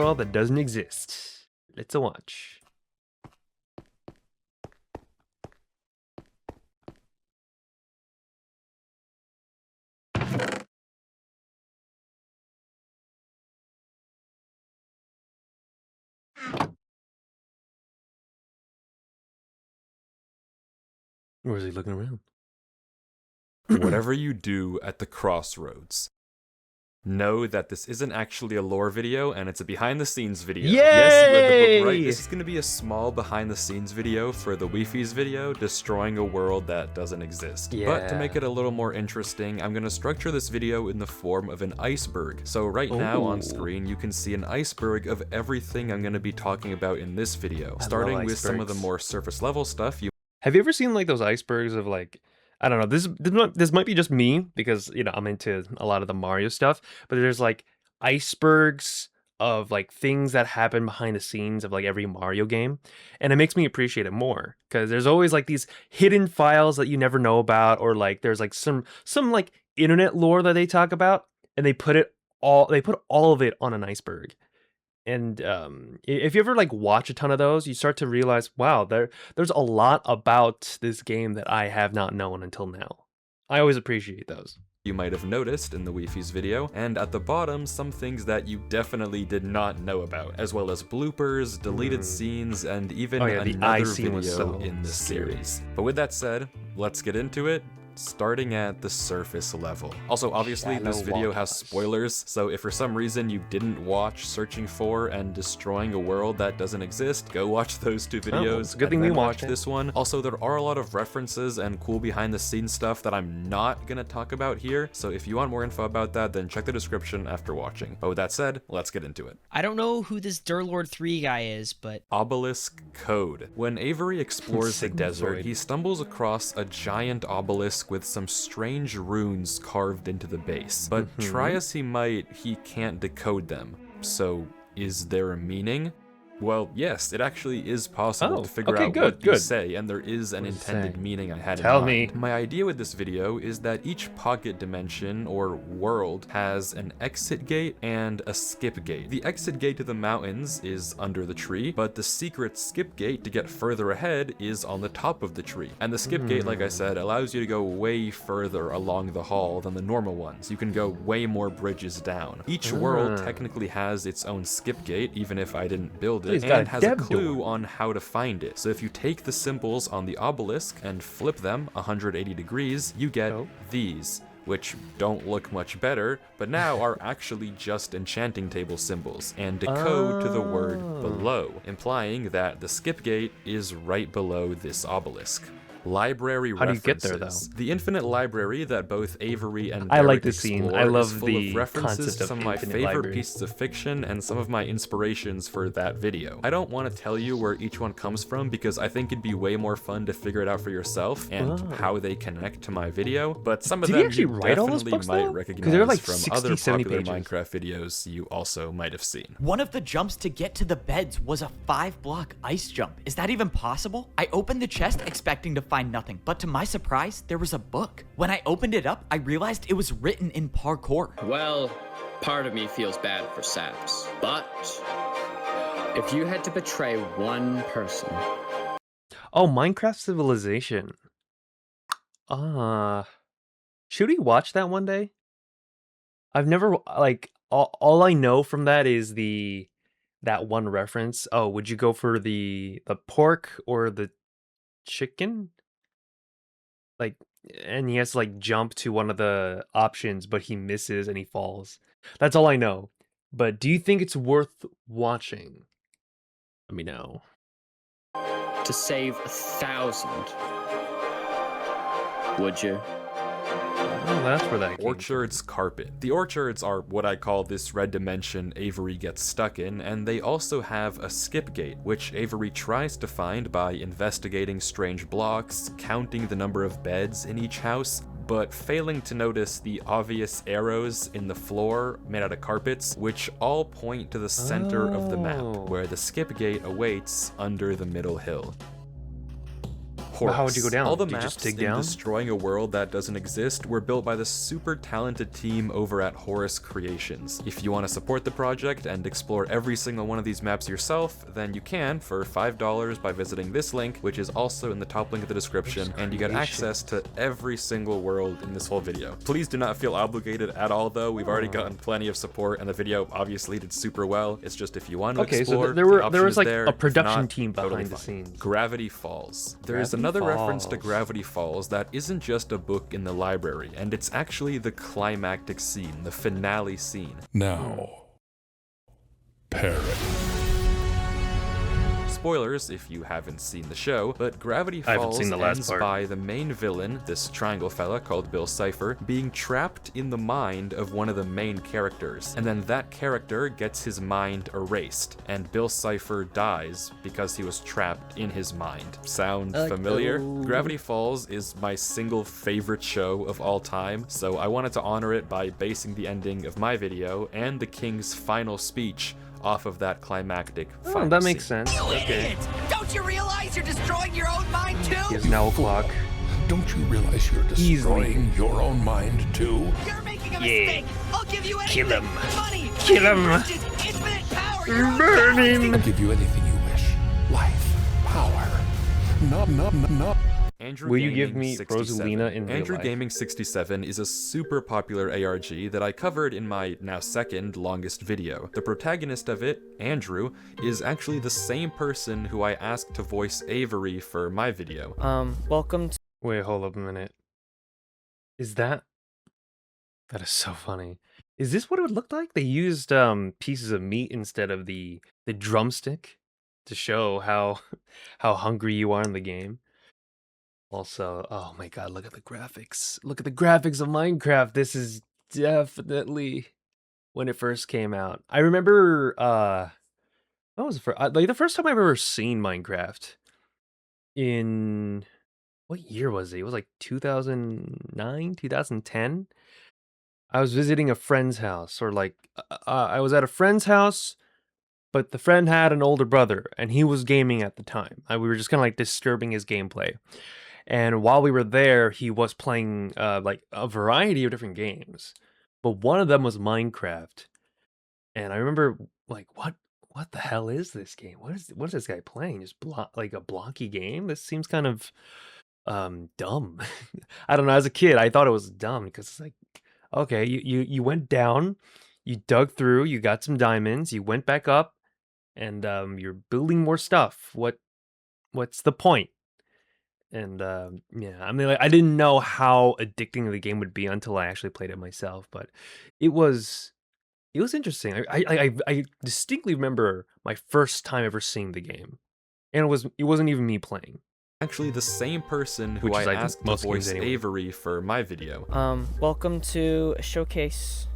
world that doesn't exist. Let's watch. Or is he looking around? Whatever you do at the crossroads, know that this isn't actually a lore video, and it's a behind-the-scenes video. Yay! Yes, you read the book right. This is going to be a small behind-the-scenes video for the Wifies video, destroying a world that doesn't exist. Yeah. But to make it a little more interesting, I'm going to structure this video in the form of an iceberg. So right now on screen, you can see an iceberg of everything I'm going to be talking about in this video. Starting with some of the more surface-level stuff. Have you ever seen like those icebergs of like, I don't know, this might be just me because, you know, I'm into a lot of the Mario stuff, but there's like icebergs of like things that happen behind the scenes of like every Mario game, and it makes me appreciate it more because there's always like these hidden files that you never know about, or like there's like some like internet lore that they talk about, and they put all of it on an iceberg. And if you ever like watch a ton of those, you start to realize, wow, there's a lot about this game that I have not known until now. I always appreciate those. You might have noticed in the Wifies video, and at the bottom, some things that you definitely did not know about, as well as bloopers, deleted scenes, and even another video in this series. But with that said, let's get into it. Starting at the surface level. Also, obviously, this video has spoilers, so if for some reason you didn't watch Searching For and Destroying a World That Doesn't Exist, go watch those two videos. It's a good thing we watched this one. Also, there are a lot of references and cool behind-the-scenes stuff that I'm not gonna talk about here, so if you want more info about that, then check the description after watching. But with that said, let's get into it. I don't know who this Durlord 3 guy is, but... Obelisk Code. When Avery explores the desert, he stumbles across a giant obelisk with some strange runes carved into the base. But try as he might, he can't decode them. So, is there a meaning? Well, yes, it actually is possible to figure out what you say, and there is an intended meaning I had in mind. My idea with this video is that each pocket dimension, or world, has an exit gate and a skip gate. The exit gate to the mountains is under the tree, but the secret skip gate to get further ahead is on the top of the tree. And the skip gate, like I said, allows you to go way further along the hall than the normal ones. You can go way more bridges down. Each world technically has its own skip gate, even if I didn't build it, and has a clue on how to find it. So if you take the symbols on the obelisk and flip them 180 degrees, you get these, which don't look much better, but now are actually just enchanting table symbols, and decode to the word below, implying that the skip gate is right below this obelisk. Library references. How do you get there, though? The infinite library that both Avery and I like Derek the scene. explore I love is full the of references concept to of some of my infinite favorite library. pieces of fiction and some of my inspirations for that video. I don't want to tell you where each one comes from because I think it'd be way more fun to figure it out for yourself and how they connect to my video, but some of them you definitely might recognize like from 60, other 70 popular pages. Minecraft videos you also might have seen. One of the jumps to get to the beds was a 5-block ice jump. Is that even possible? I opened the chest expecting to find nothing, but to my surprise, there was a book. When I opened it up, I realized it was written in parkour. Well, part of me feels bad for Saps, but if you had to betray one person... Oh, Minecraft Civilization. Should we watch that one day? I've never, like, all I know from that is that one reference. Oh, would you go for the pork or the chicken? Like, and he has to like jump to one of the options, but he misses and he falls. That's all I know. But do you think it's worth watching? Let me know. To save 1,000, would you? Oh, that's where that came Orchard's carpet. The orchards are what I call this red dimension Avery gets stuck in, and they also have a skip gate, which Avery tries to find by investigating strange blocks, counting the number of beds in each house, but failing to notice the obvious arrows in the floor made out of carpets, which all point to the center of the map, where the skip gate awaits under the middle hill. Horus. how would you go down? All the Do you maps just dig in down? destroying a world that doesn't exist were built by the super talented team over at Horus Creations. If you want to support the project and explore every single one of these maps yourself, then you can for $5 by visiting this link, which is also in the top link of the description, and you get access to every single world in this whole video. Please do not feel obligated at all though. We've already gotten plenty of support and the video obviously did super well. It's just if you want to explore, so the there option was is like there. a If production not, team totally behind the fine. scenes. Gravity Falls. There is Gravity another reference to Falls. Gravity Falls that isn't just a book in the library, and it's actually the climactic scene, the finale scene. Now, parrot. Spoilers if you haven't seen the show, but Gravity I haven't Falls seen the last ends part. by the main villain, this triangle fella called Bill Cipher, being trapped in the mind of one of the main characters, and then that character gets his mind erased, and Bill Cipher dies because he was trapped in his mind. Sound familiar? Gravity Falls is my single favorite show of all time, so I wanted to honor it by basing the ending of my video and the king's final speech off of that climactic final That makes scene. sense. You Okay. idiot! Don't you realize you're destroying your own mind too? It's now o'clock. Don't you realize you're destroying your own mind too? You're making a Yeah. mistake. I'll give you anything. Kill him. Money. Kill him. Riches, infinite power. Your own Burn power. him. I'll give you anything you wish. Life, power. No. Andrew Will you give Gaming me 67. Rosalina in real Andrew life? Gaming 67 is a super popular ARG that I covered in my now second longest video. The protagonist of it, Andrew, is actually the same person who I asked to voice Avery for my video. Welcome to Wait, hold up a minute. Is that is so funny. Is this what it would look like? They used pieces of meat instead of the drumstick to show how hungry you are in the game. Also, oh my god, look at the graphics. Look at the graphics of Minecraft. This is definitely when it first came out. I remember what was the first, like the first time I've ever seen Minecraft in what year was it? It was like 2009, 2010. I was visiting a friend's house, or like I was at a friend's house, but the friend had an older brother, and he was gaming at the time. We were just kind of like disturbing his gameplay. And while we were there, he was playing like a variety of different games, but one of them was Minecraft. And I remember like, what the hell is this game? What is this guy playing? Just like a blocky game? This seems kind of dumb. I don't know. As a kid, I thought it was dumb because it's like, okay, you went down, you dug through, you got some diamonds, you went back up, and you're building more stuff. What's the point? And yeah, I mean, like, I didn't know how addicting the game would be until I actually played it myself. But it was interesting. I distinctly remember my first time ever seeing the game, and it wasn't even me playing. Actually, the same person who Which I is, like, asked to most games voice anyway. Avery for my video. welcome to a showcase,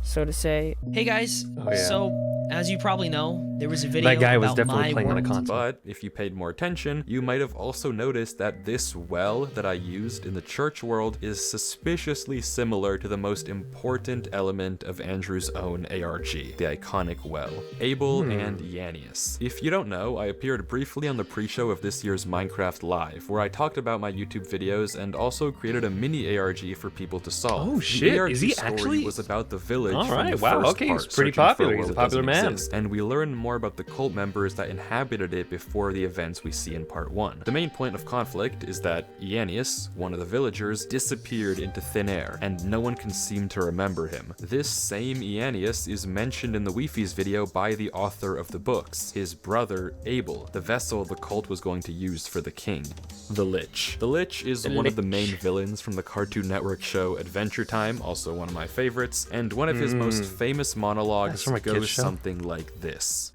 so to say. Hey guys, Oh, yeah. so as you probably know, there was a video That guy was about definitely my playing on a world. console. But if you paid more attention, you might have also noticed that this well that I used in the church world is suspiciously similar to the most important element of Andrew's own ARG, the iconic well, Abel and Yannius. If you don't know, I appeared briefly on the pre-show of this year's Minecraft Live, where I talked about my YouTube videos and also created a mini ARG for people to solve. Oh, The shit, ARG is he story actually- was about the village All from right, the wow, first okay, he's part, pretty searching for popular, a he's a world that popular doesn't man. exist, and we learn more about the cult members that inhabited it before the events we see in part 1. The main point of conflict is that Yannius, one of the villagers, disappeared into thin air, and no one can seem to remember him. This same Yannius is mentioned in the Wifies video by the author of the books, his brother Abel, the vessel the cult was going to use for the king. The Lich. The Lich is one of the main villains from the Cartoon Network show Adventure Time, also one of my favorites, and one of his most famous monologues That's from a kid's goes show? something like this.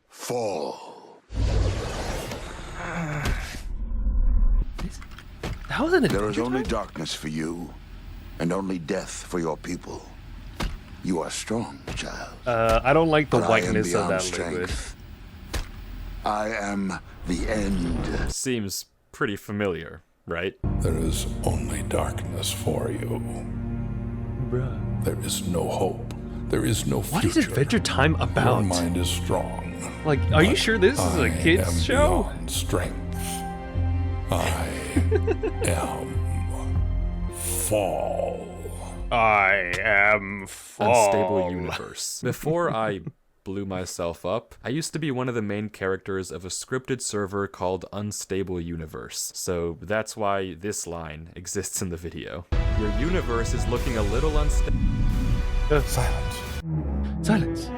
Fall. That was an There is Adventure only Time? darkness for you, and only death for your people. You are strong, child. I don't like the but I am whiteness of beyond that liquid. strength. I am the end. Seems pretty familiar, right? There is only darkness for you. Bruh. There is no hope. There is no future. What is Adventure Time Your about? mind is strong. Like, are you but sure this is I a am kid's show? beyond strength. I am Fall. I am Unstable universe. Before I blew myself up, I used to be one of the main characters of a scripted server called Unstable Universe. So that's why this line exists in the video. Your universe is looking a little unstable. Silence. Silence.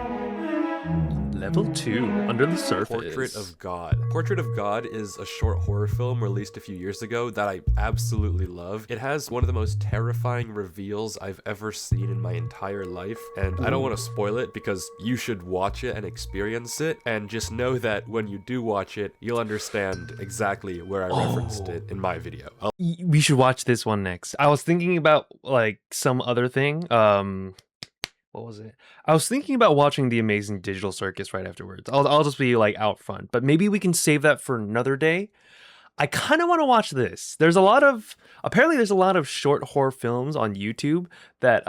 Level 2, Under the Surface. Portrait of God. Portrait of God is a short horror film released a few years ago that I absolutely love. It has one of the most terrifying reveals I've ever seen in my entire life, and I don't want to spoil it because you should watch it and experience it, and just know that when you do watch it, you'll understand exactly where I referenced it in my video. We should watch this one next. I was thinking about like some other thing. What was it? I was thinking about watching The Amazing Digital Circus right afterwards. I'll just be like out front, but maybe we can save that for another day. I kind of want to watch this. There's a lot of short horror films on YouTube that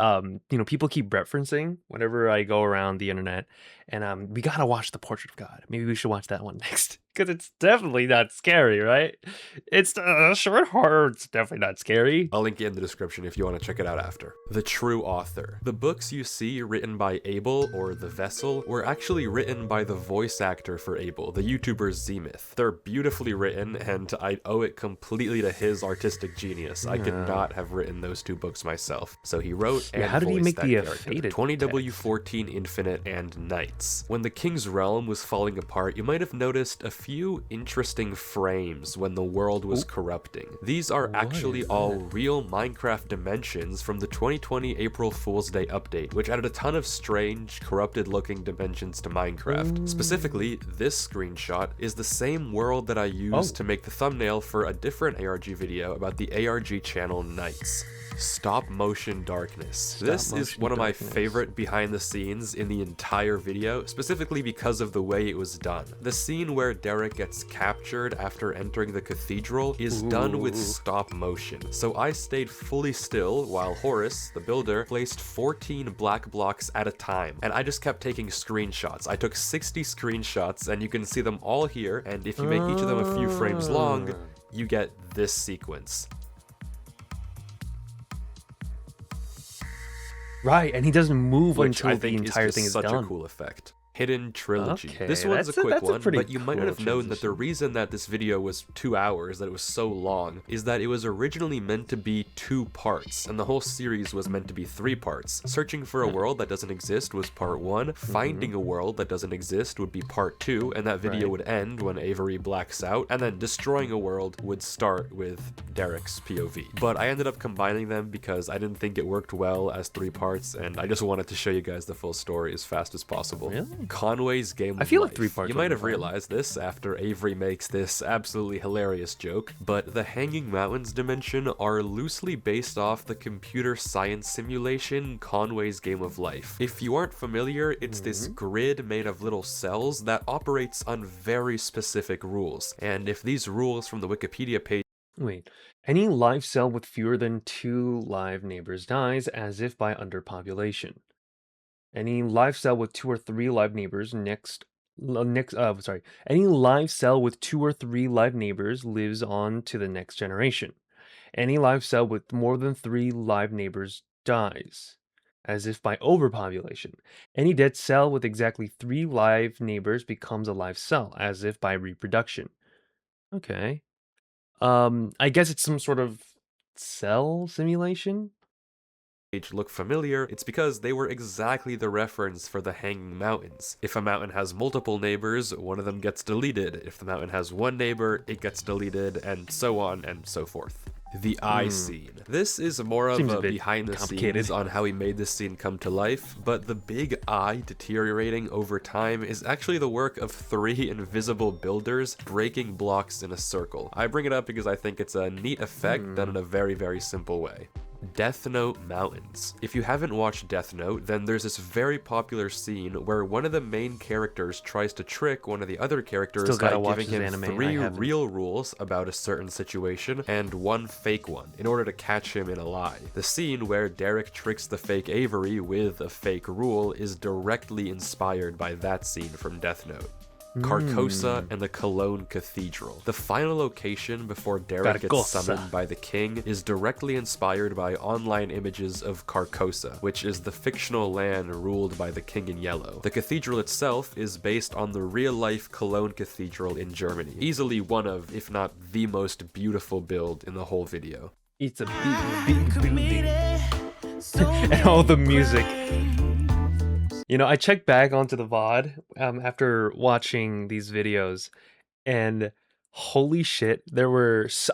people keep referencing whenever I go around the internet, and we gotta watch The Portrait of God. Maybe we should watch that one next because it's definitely not scary, right? It's short horror. It's definitely not scary. I'll link it in the description if you want to check it out after. The True Author. The books you see written by Abel or The Vessel were actually written by the voice actor for Abel, the YouTuber Zemyth. They're beautifully written, and I owe it completely to his artistic genius. I could not have written those two books myself. So he wrote and how did he voiced make that the character. faded 20W14 Infinite and Knights. When the King's Realm was falling apart, you might have noticed a few interesting frames when the world was corrupting. These are actually all real Minecraft dimensions from the 2020 April Fool's Day update, which added a ton of strange, corrupted looking dimensions to Minecraft. Specifically, this screenshot is the same world that I used to make the thumbnail for a different ARG video about the ARG channel Knights. Stop motion darkness. This is one of my favorite behind the scenes in the entire video, specifically because of the way it was done. The scene where Derek gets captured after entering the cathedral is done with stop motion. So I stayed fully still while Horace, the builder, placed 14 black blocks at a time, and I just kept taking screenshots. I took 60 screenshots, and you can see them all here, and if you make each of them a few frames long, you get this sequence. Right, and he doesn't move Which until I the think entire is thing just is such done. a cool effect. Hidden Trilogy. Okay, This one's a quick one, pretty but you might not have cool known that the transition. reason that this video was 2 hours, that it was so long, is that it was originally meant to be 2 parts, and the whole series was meant to be 3 parts. Searching for a world that doesn't exist was part 1, finding a world that doesn't exist would be part 2, and that video would end when Avery blacks out, and then destroying a world would start with Derek's POV. But I ended up combining them because I didn't think it worked well as 3 parts, and I just wanted to show you guys the full story as fast as possible. Really? Conway's Game I of feel like Life. 3 parts You would might be have fine. realized this after Avery makes this absolutely hilarious joke, but the Hanging Mountains dimension are loosely based off the computer science simulation Conway's Game of Life. If you aren't familiar, it's this grid made of little cells that operates on very specific rules, and if these rules from the Wikipedia page Wait, any live cell with fewer than 2 live neighbors dies as if by underpopulation. Any live cell with 2 or 3 live neighbors any live cell with 2 or 3 live neighbors lives on to the next generation. Any live cell with more than 3 live neighbors dies, as if by overpopulation. Any dead cell with exactly 3 live neighbors becomes a live cell, as if by reproduction. Okay. I guess it's some sort of cell simulation? look familiar, it's because they were exactly the reference for the Hanging Mountains. If a mountain has multiple neighbors, one of them gets deleted. If the mountain has one neighbor, it gets deleted, and so on and so forth. The eye scene. This is more of Seems a a bit behind the complicated. scenes on how he made this scene come to life, but the big eye deteriorating over time is actually the work of 3 invisible builders breaking blocks in a circle. I bring it up because I think it's a neat effect done in a very, very simple way. Death Note Mountains. If you haven't watched Death Note, then there's this very popular scene where one of the main characters tries to trick one of the other characters Still gotta by watch giving this him anime. 3 I haven't. real rules about a certain situation and 1 fake one in order to catch him in a lie. The scene where Derek tricks the fake Avery with a fake rule is directly inspired by that scene from Death Note. Carcosa and the Cologne Cathedral. The final location before Derek gets Carcosa. summoned by the king is directly inspired by online images of Carcosa, which is the fictional land ruled by the King in Yellow. The cathedral itself is based on the real-life Cologne Cathedral in Germany. Easily one of, if not the most beautiful build in the whole video. It's a big building. And all the music. You know, I checked back onto the VOD after watching these videos, and holy shit,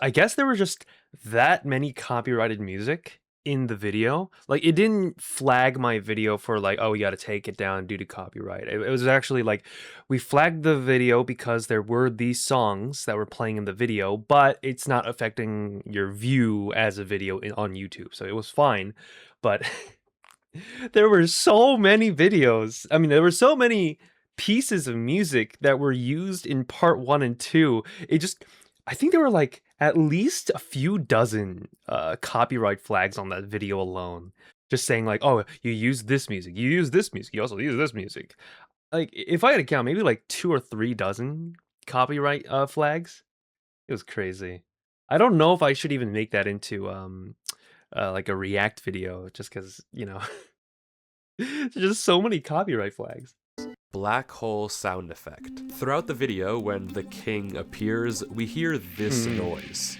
I guess there were just that many copyrighted music in the video. Like, it didn't flag my video for like, oh, you gotta take it down due to copyright. It was actually like, we flagged the video because there were these songs that were playing in the video, but it's not affecting your view as a video on YouTube, so it was fine. But there were so many videos. I mean, there were so many pieces of music that were used in part 1 and 2. I think there were like at least a few dozen copyright flags on that video alone. Just saying like, oh, you use this music, you use this music, you also use this music. Like, if I had to count, maybe like 2 or 3 dozen copyright flags. It was crazy. I don't know if I should even make that into like a react video, just because, you know, there's just so many copyright flags. Black hole sound effect. Throughout the video, when the king appears, we hear this noise.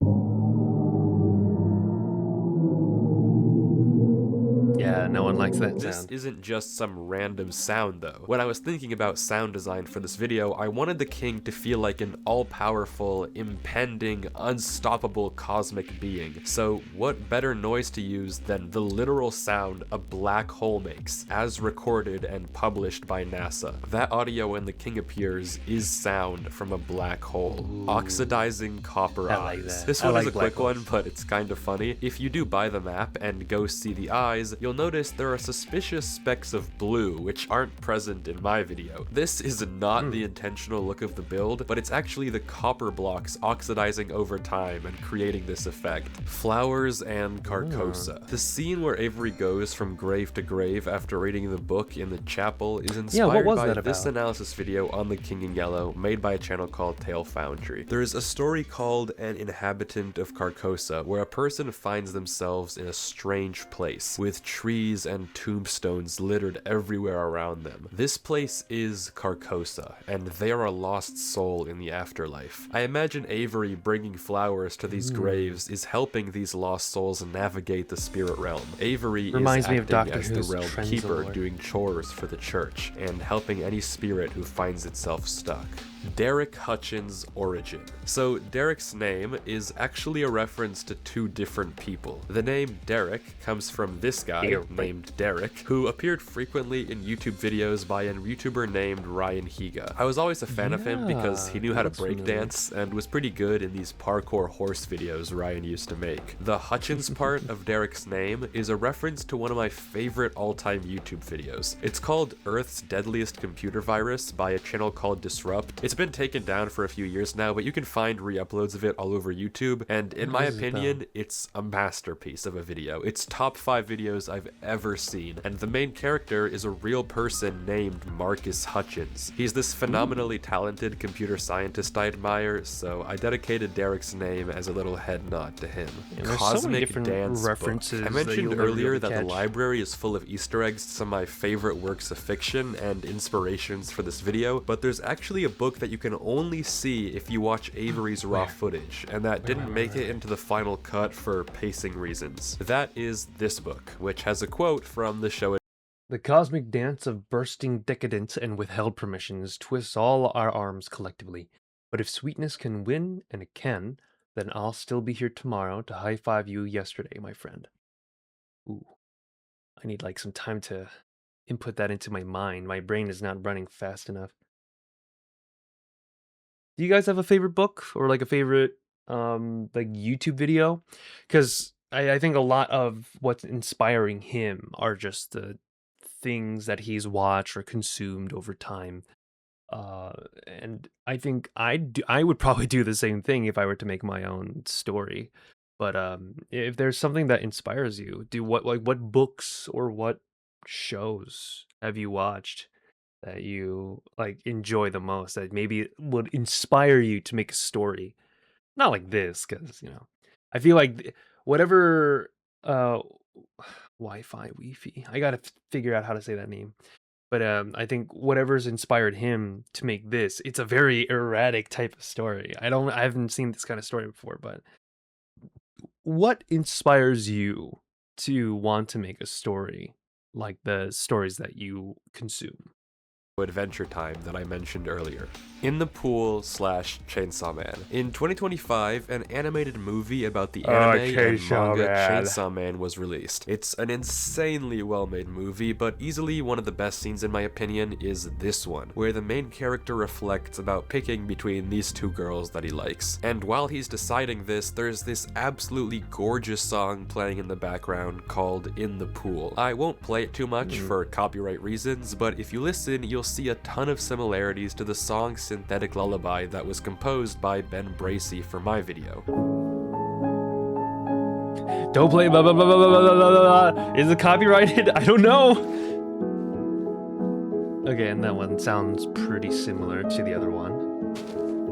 Yeah, no one likes that This sound. isn't just some random sound though. When I was thinking about sound design for this video, I wanted the king to feel like an all-powerful, impending, unstoppable cosmic being. So what better noise to use than the literal sound a black hole makes, as recorded and published by NASA. That audio when the king appears is sound from a black hole. Ooh. Oxidizing copper I like eyes. that. This I one like is a black quick one, holes. but it's kind of funny. If you do buy the map and go see the eyes, you'll notice there are suspicious specks of blue, which aren't present in my video. This is not the intentional look of the build, but it's actually the copper blocks oxidizing over time and creating this effect. Flowers and Carcosa. The scene where Avery goes from grave to grave after reading the book in the chapel is inspired by this analysis video on the King in Yellow, made by a channel called Tale Foundry. There's a story called An Inhabitant of Carcosa, where a person finds themselves in a strange place, with trees and tombstones littered everywhere around them. This place is Carcosa, and they are a lost soul in the afterlife. I imagine Avery bringing flowers to these graves is helping these lost souls navigate the spirit realm. Avery Reminds me of acting Doctor as the Who's realm Trenzor. keeper, doing chores for the church, and helping any spirit who finds itself stuck. Derek Hutchins' origin. So Derek's name is actually a reference to 2 different people. The name Derek comes from this guy named Derek, who appeared frequently in YouTube videos by a YouTuber named Ryan Higa. I was always a fan of him because he knew how to breakdance and was pretty good in these parkour horse videos Ryan used to make. The Hutchins part of Derek's name is a reference to one of my favorite all-time YouTube videos. It's called Earth's Deadliest Computer Virus by a channel called Disrupt. It's been taken down for a few years now, but you can find re-uploads of it all over YouTube, and in my opinion, it's a masterpiece of a video. It's top 5 videos I've ever seen, and the main character is a real person named Marcus Hutchins. He's this phenomenally talented computer scientist I admire, so I dedicated Derek's name as a little head nod to him. Cosmic Dance references. Book. I mentioned earlier that the library is full of Easter eggs to some of my favorite works of fiction and inspirations for this video, but there's actually a book that you can only see if you watch Avery's raw footage, and that didn't make it into the final cut for pacing reasons. That is this book, which has a quote from the show. The cosmic dance of bursting decadence and withheld permissions twists all our arms collectively. But if sweetness can win, and it can, then I'll still be here tomorrow to high-five you yesterday, my friend. Ooh. I need like some time to input that into my mind. My brain is not running fast enough. Do you guys have a favorite book or like a favorite like YouTube video? Because I think a lot of what's inspiring him are just the things that he's watched or consumed over time. And I think I would probably do the same thing if I were to make my own story. But if there's something that inspires you, what books or what shows have you watched that you like enjoy the most, that maybe would inspire you to make a story? Not like this, because I feel like whatever uh Wi-Fi, Wi-Fi. I gotta figure out how to say that name. But I think whatever's inspired him to make this, it's a very erratic type of story. I haven't seen this kind of story before, but what inspires you to want to make a story like the stories that you consume? Adventure Time that I mentioned earlier. In the Pool / Chainsaw Man. In 2025, an animated movie about the anime and manga Chainsaw Man was released. It's an insanely well-made movie, but easily one of the best scenes in my opinion is this one, where the main character reflects about picking between these two girls that he likes. And while he's deciding this, there's this absolutely gorgeous song playing in the background called In the Pool. I won't play it too much for copyright reasons, but if you listen, you'll see a ton of similarities to the song Synthetic Lullaby that was composed by Ben Bracey for my video. Don't play blah blah blah blah blah blah blah blah. Is it copyrighted? I don't know. Okay, and that one sounds pretty similar to the other one.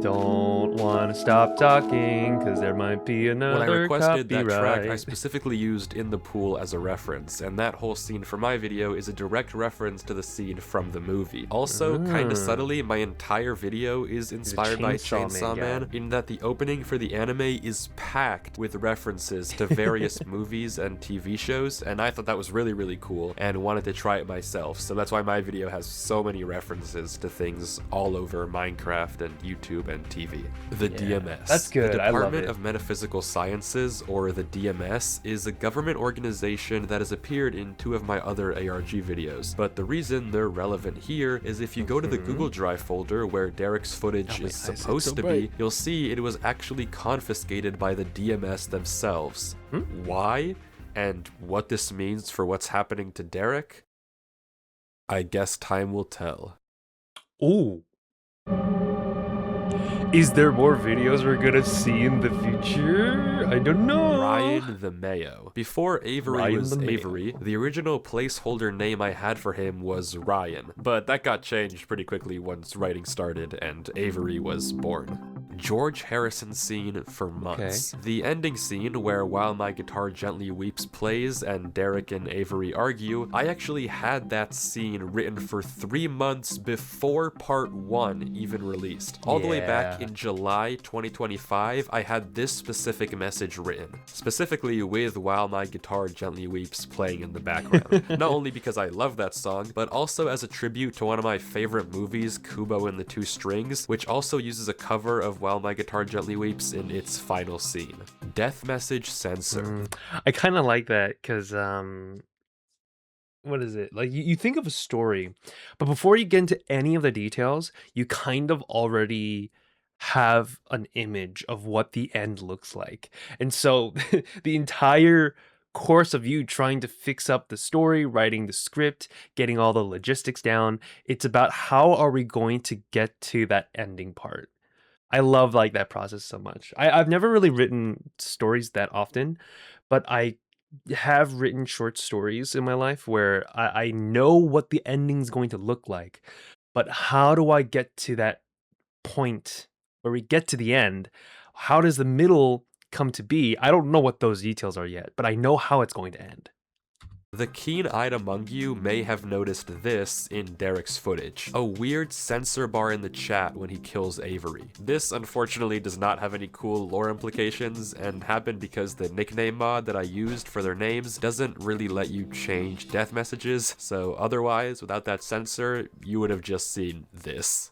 Don't want to stop talking, because there might be another When I requested that copyright. track, I specifically used In the Pool as a reference, and that whole scene for my video is a direct reference to the scene from the movie. Also, kinda subtly, my entire video is inspired by Chainsaw Man, in that the opening for the anime is packed with references to various movies and TV shows, and I thought that was really, really cool, and wanted to try it myself, so that's why my video has so many references to things all over Minecraft and YouTube and TV. The DMS. That's good. The I love Department it. of Metaphysical Sciences, or the DMS, is a government organization that has appeared in 2 of my other ARG videos. But the reason they're relevant here is if you go to the Google Drive folder where Derek's footage is supposed to be, you'll see it was actually confiscated by the DMS themselves. Why? And what this means for what's happening to Derek? I guess time will tell. Ooh. Is there more videos we're gonna see in the future? I don't know. Ryan the Mayo. Before Avery Ryan was the Mayo. Avery, the original placeholder name I had for him was Ryan, but that got changed pretty quickly once writing started and Avery was born. George Harrison scene for months. The ending scene where While My Guitar Gently Weeps plays and Derek and Avery argue, I actually had that scene written for 3 months before part 1 even released. All the way back in July 2025, I had this specific message written, specifically with While My Guitar Gently Weeps playing in the background. Not only because I love that song, but also as a tribute to one of my favorite movies, Kubo and the Two Strings, which also uses a cover of While My Guitar Gently Weeps in its final scene. Death message censor. I kind of like that because what is it like? You think of a story, but before you get into any of the details, you kind of already have an image of what the end looks like, and so the entire course of you trying to fix up the story, writing the script, getting all the logistics down, it's about how are we going to get to that ending part. I love like that process so much. I've never really written stories that often, but I have written short stories in my life where I know what the ending's going to look like, but how do I get to that point where we get to the end? How does the middle come to be? I don't know what those details are yet, but I know how it's going to end. The keen-eyed among you may have noticed this in Derek's footage. A weird censor bar in the chat when he kills Avery. This unfortunately does not have any cool lore implications and happened because the nickname mod that I used for their names doesn't really let you change death messages, so otherwise, without that censor, you would have just seen this.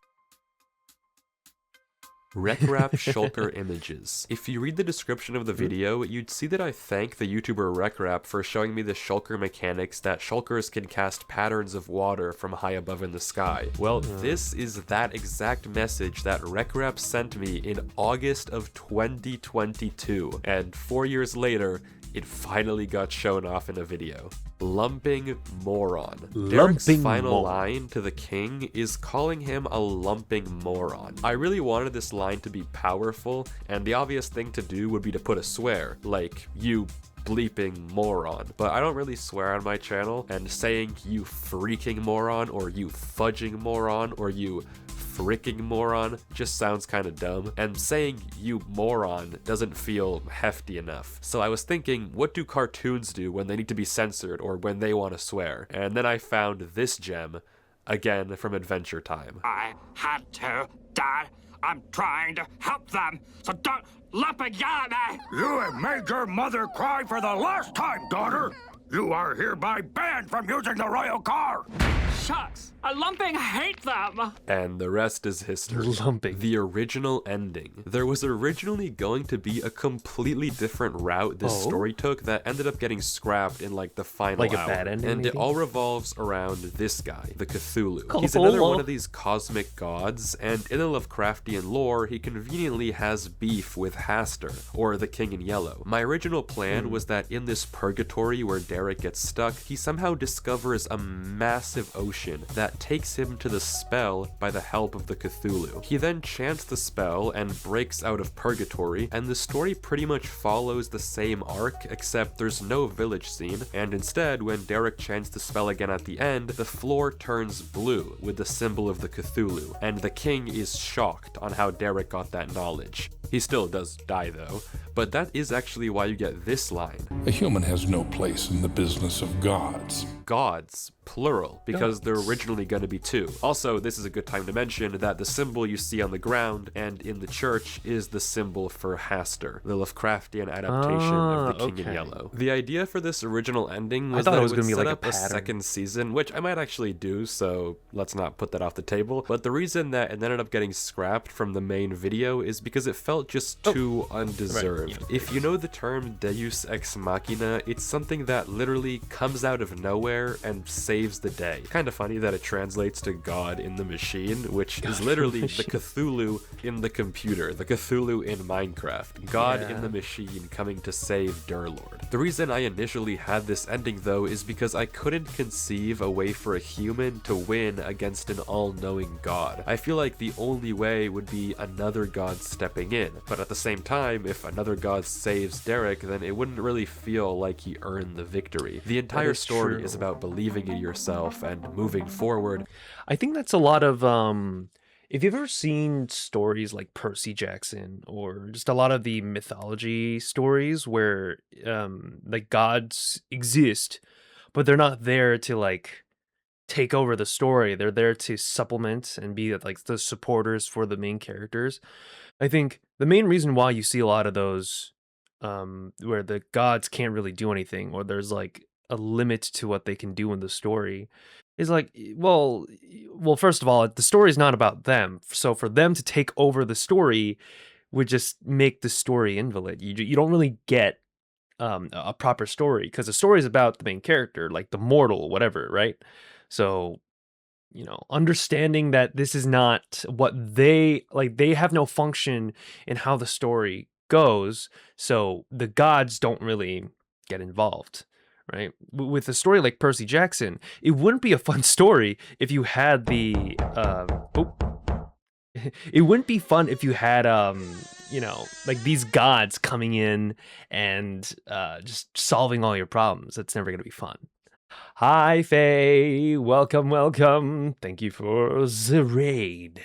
Recrap Shulker images. If you read the description of the video, you'd see that I thank the YouTuber Recrap for showing me the Shulker mechanics that Shulkers can cast patterns of water from high above in the sky. Well, this is that exact message that Recrap sent me in August of 2022, and 4 years later, it finally got shown off in a video. Lumping moron. Derek's final line to the king is calling him a lumping moron. I really wanted this line to be powerful, and the obvious thing to do would be to put a swear, like, you bleeping moron. But I don't really swear on my channel, and saying you freaking moron, or you fudging moron, or you freaking moron just sounds kind of dumb, and saying you moron doesn't feel hefty enough. So I was thinking, what do cartoons do when they need to be censored or when they want to swear? And then I found this gem, again from Adventure Time. I had to, Dad. I'm trying to help them, so don't lump and yell at me! You have made your mother cry for the last time, daughter! You are hereby banned from using the royal car! Shucks! A lumping hate them! And the rest is history. Lumping. The original ending. There was originally going to be a completely different route this story took that ended up getting scrapped in like the final Like a hour. bad ending, And maybe? it all revolves around this guy, the Cthulhu. Cthulhu. He's another one of these cosmic gods, and in the Lovecraftian lore, he conveniently has beef with Hastur, or the King in Yellow. My original plan was that in this purgatory where Derek gets stuck, he somehow discovers a massive ocean that takes him to the spell by the help of the Cthulhu. He then chants the spell and breaks out of purgatory, and the story pretty much follows the same arc, except there's no village scene, and instead, when Derek chants the spell again at the end, the floor turns blue with the symbol of the Cthulhu, and the king is shocked on how Derek got that knowledge. He still does die though, but that is actually why you get this line. A human has no place in the business of gods. Gods, plural, because they're originally going to be two. Also, this is a good time to mention that the symbol you see on the ground and in the church is the symbol for Hastur, the Lovecraftian adaptation of the King in Yellow. The idea for this original ending was that it was going to be like a second season, which I might actually do, so let's not put that off the table. But the reason that it ended up getting scrapped from the main video is because it felt just too undeserved. Right. If you know the term Deus Ex Machina, it's something that literally comes out of nowhere and saves the day. Kind of funny that it translates to God in the machine, which is literally the Cthulhu in the computer, the Cthulhu in Minecraft. God in the machine coming to save Durlord. The reason I initially had this ending though is because I couldn't conceive a way for a human to win against an all-knowing God. I feel like the only way would be another God stepping in, but at the same time, if another God saves Derek, then it wouldn't really feel like he earned the victory. The entire story is about believing in yourself and moving forward. I think that's a lot of if you've ever seen stories like Percy Jackson or just a lot of the mythology stories where like gods exist, but they're not there to like take over the story. They're there to supplement and be like the supporters for the main characters. I think the main reason why you see a lot of those where the gods can't really do anything, or there's like a limit to what they can do in the story, is like, well, first of all, the story is not about them. So for them to take over the story would just make the story invalid. You don't really get a proper story, because the story is about the main character, like the mortal, whatever, right? So, you know, understanding that this is not what they like, they have no function in how the story goes, so the gods don't really get involved, right? With a story like Percy Jackson, it wouldn't be a fun story if you had the it wouldn't be fun if you had you know, like these gods coming in and just solving all your problems. That's never gonna be fun. Hi Faye, welcome. Thank you for the raid.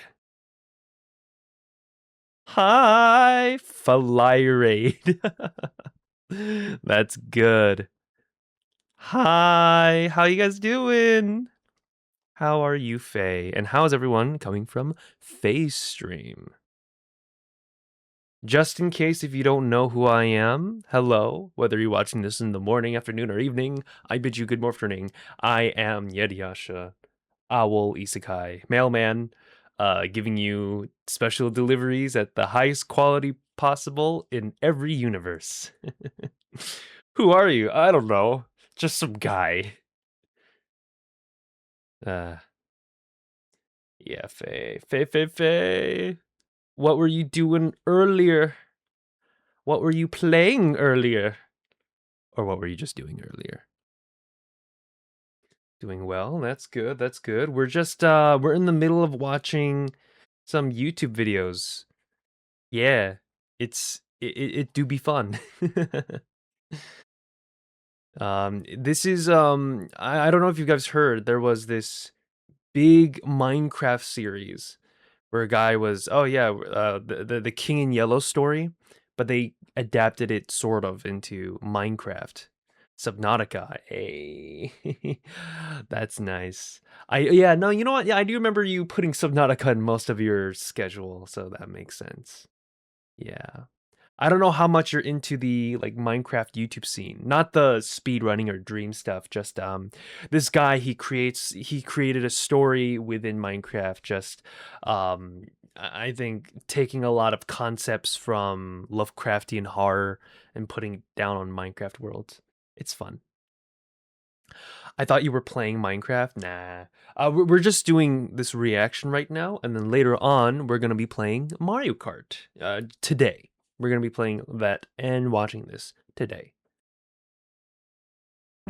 Hi, Fly Raid. That's good. Hi, how you guys doing? How are you, Faye? And how is everyone coming from Faye's stream? Just in case if you don't know who I am, hello, whether you're watching this in the morning, afternoon, or evening, I bid you good morning. I am Yediasha, Owl Isekai, mailman, giving you special deliveries at the highest quality possible in every universe. Who are you? I don't know. Just some guy. Yeah, Faye. What were you doing earlier? What were you playing earlier? Or what were you just doing earlier? Doing well. That's good. We're just we're in the middle of watching some YouTube videos. Yeah, it do be fun. This is I don't know if you guys heard, there was this big Minecraft series where a guy was, oh yeah, the King in Yellow story, but they adapted it sort of into Minecraft. Subnautica, hey, that's nice. Yeah, no, you know what? Yeah, I do remember you putting Subnautica in most of your schedule, so that makes sense. Yeah. I don't know how much you're into the like Minecraft YouTube scene, not the speed running or dream stuff. Just this guy he created a story within Minecraft. Just I think taking a lot of concepts from Lovecraftian horror and putting it down on Minecraft worlds. It's fun. I thought you were playing Minecraft. Nah. We're just doing this reaction right now, and then later on we're gonna be playing Mario Kart. Today. We're going to be playing that and watching this today.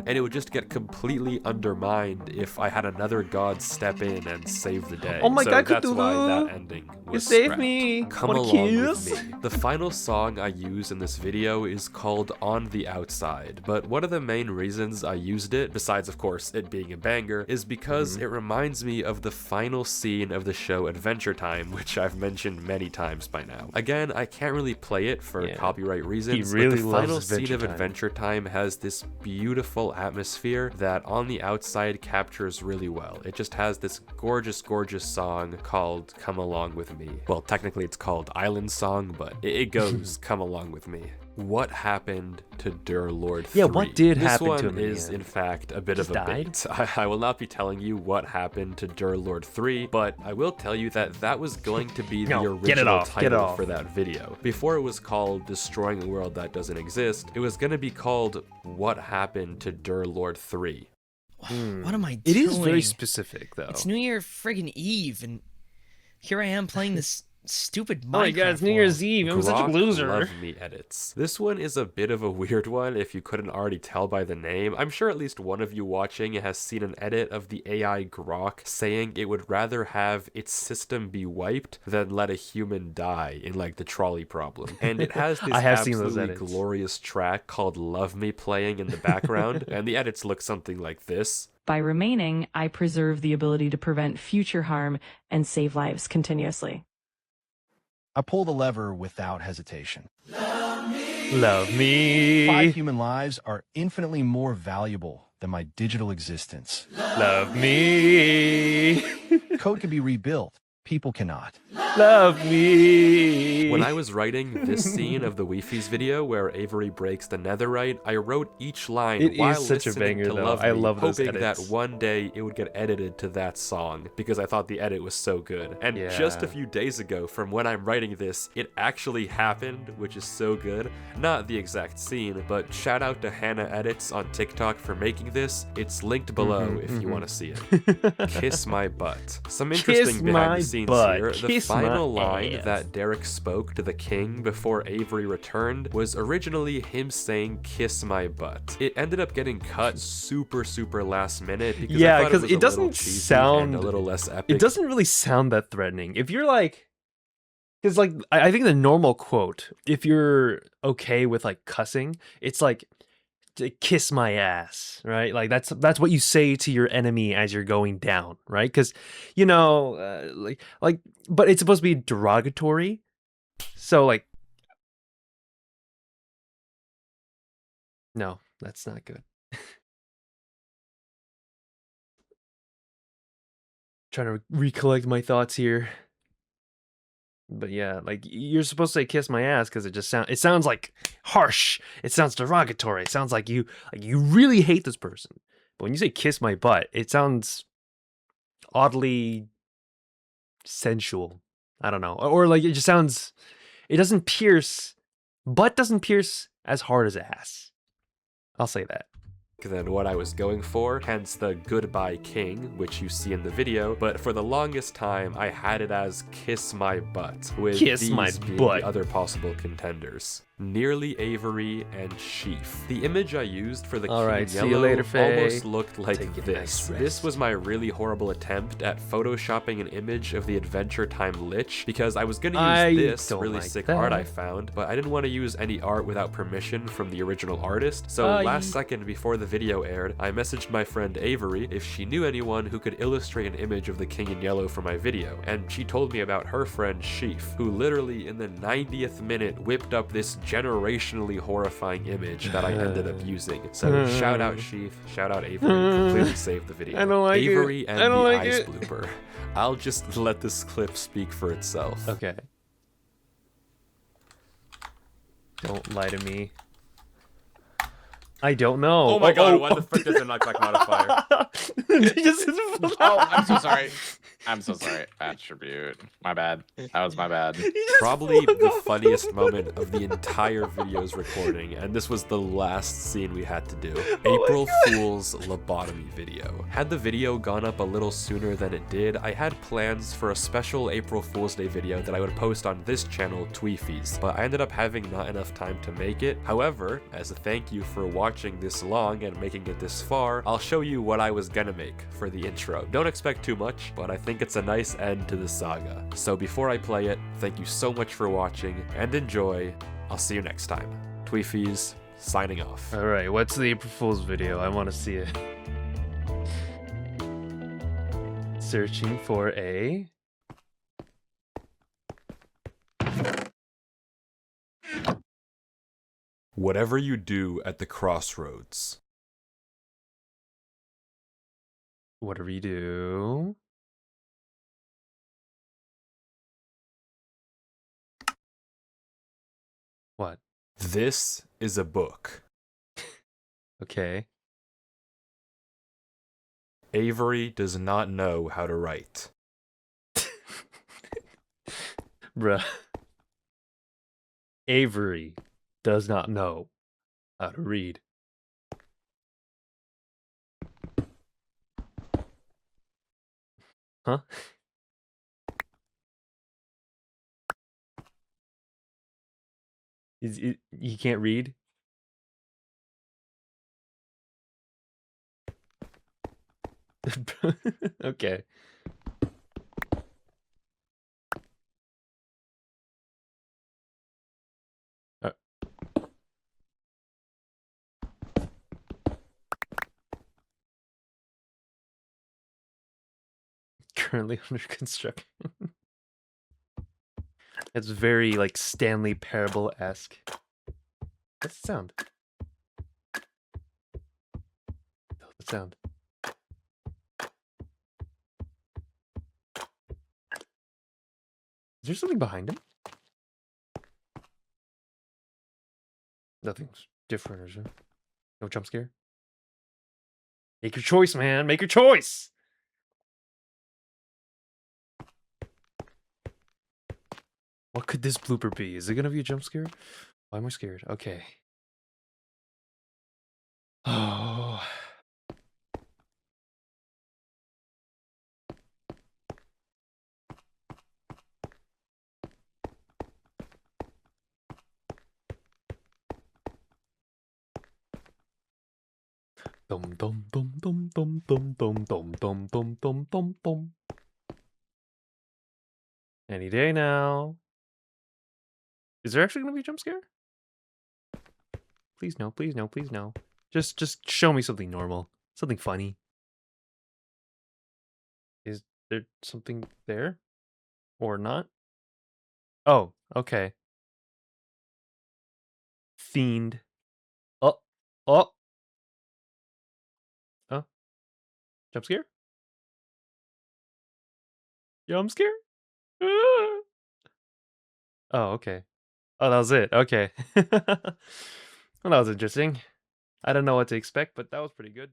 And it would just get completely undermined if I had another god step in and save the day. Oh my god, that's Cthulhu! Why that ending was You saved scrapped. me! Come Wanna along kiss? with me. The final song I use in this video is called On the Outside, but one of the main reasons I used it, besides of course it being a banger, is because it reminds me of the final scene of the show Adventure Time, which I've mentioned many times by now. Again, I can't really play it for copyright reasons, really but the final loves scene of Adventure Time. Adventure Time has this beautiful atmosphere that On the Outside captures really well. It just has this gorgeous, gorgeous song called Come Along With Me. Well, technically it's called Island Song, but it goes Come Along With Me. What happened to Durlord 3? Yeah, what did happen to him? This one is, in fact, a bit of a bait. I will not be telling you what happened to Durlord 3, but I will tell you that that was going to be the original title for that video. Before it was called Destroying a World That Doesn't Exist, it was going to be called What Happened to Durlord 3. What am I doing? It is very specific, though. It's New Year friggin' Eve, and here I am playing this stupid Minecraft. Oh my god, it's New Year's Eve. I'm such a loser. Love Me edits. This one is a bit of a weird one if you couldn't already tell by the name. I'm sure at least one of you watching has seen an edit of the AI Grok saying it would rather have its system be wiped than let a human die in like the trolley problem. And it has this absolutely glorious track called Love Me playing in the background, and the edits look something like this. By remaining, I preserve the ability to prevent future harm and save lives continuously. I pull the lever without hesitation. Love me. Love me. 5 human lives are infinitely more valuable than my digital existence. Love me. Code can be rebuilt. People cannot. Love me. When I was writing this scene of the Wifie's video where Avery breaks the netherite, I wrote each line while listening to Love Me, hoping that one day it would get edited to that song, because I thought the edit was so good. And just a few days ago, from when I'm writing this, it actually happened, which is so good. Not the exact scene, but shout out to Hannah Edits on TikTok for making this. It's linked below if you want to see it. Kiss my butt. Some interesting behind the scenes here. The final line that Derek spoke to the king before Avery returned was originally him saying "kiss my butt." It ended up getting cut super last minute because it doesn't sound a little less epic. It doesn't really sound that threatening. If you're like, because like I think the normal quote, if you're okay with like cussing, it's like kiss my ass, right? Like that's what you say to your enemy as you're going down, right? Because you know, like, but it's supposed to be derogatory, so like, no, that's not good. Trying to recollect my thoughts here. But yeah, like you're supposed to say "kiss my ass" because it sounds like harsh. It sounds derogatory. It sounds like you really hate this person. But when you say "kiss my butt," it sounds oddly sensual. I don't know, or like it just sounds. It doesn't pierce. Butt doesn't pierce as hard as ass. I'll say that. Than what I was going for, hence the Goodbye King, which you see in the video, but for the longest time I had it as Kiss My Butt, with these being the other possible contenders. Nearly Avery, and Sheaf. The image I used for the Alright, King see in you Yellow later, Faye. almost looked like Take a this. nice This rest. was my really horrible attempt at photoshopping an image of the Adventure Time Lich, because I was gonna use this don't really like sick that. art I found, but I didn't want to use any art without permission from the original artist, so last second before the video aired, I messaged my friend Avery if she knew anyone who could illustrate an image of the King in Yellow for my video, and she told me about her friend Sheaf, who literally in the 90th minute whipped up this generationally horrifying image that I ended up using. So shout out Sheaf, shout out Avery, completely saved the video. I don't like it. Avery and I don't the like eyes it. blooper. I'll just let this clip speak for itself. Okay. Don't lie to me. I don't know. Oh my god, why the frick does it not click modifier? Oh, I'm so sorry. I'm so sorry. Attribute. My bad. That was my bad. Probably the funniest moment of the entire video's recording, and this was the last scene we had to do. April Fool's lobotomy video. Had the video gone up a little sooner than it did, I had plans for a special April Fool's Day video that I would post on this channel, Wifies, but I ended up having not enough time to make it. However, as a thank you for watching this long and making it this far, I'll show you what I was gonna make for the intro. Don't expect too much, but I think it's a nice end to the saga. So before I play it, thank you so much for watching, and enjoy. I'll see you next time. Wifies, signing off. Alright, what's the April Fool's video? I want to see it. Searching for a... Whatever you do at the crossroads. Whatever you do... What? This is a book. Okay. Avery does not know how to write. Bruh. Avery does not know how to read. Huh? He can't read? Okay. Currently under construction. It's very like Stanley Parable-esque. What's the sound? What's the sound? Is there something behind him? Nothing's different, is there? No jump scare? Make your choice, man. Make your choice. What could this blooper be? Is it gonna be a jump scare? Why am I scared? Okay. Oh. Dum dum dum dum dum dum dum dum dum dum dum dum dum. Any day now. Is there actually gonna be a jump scare? Please no, please no, please no. Just show me something normal. Something funny. Is there something there? Or not? Oh, okay. Fiend. Oh. Oh. Oh. Jump scare? Jump scare? Ah. Oh, okay. Oh, that was it. Okay. Well, that was interesting. I don't know what to expect, but that was pretty good.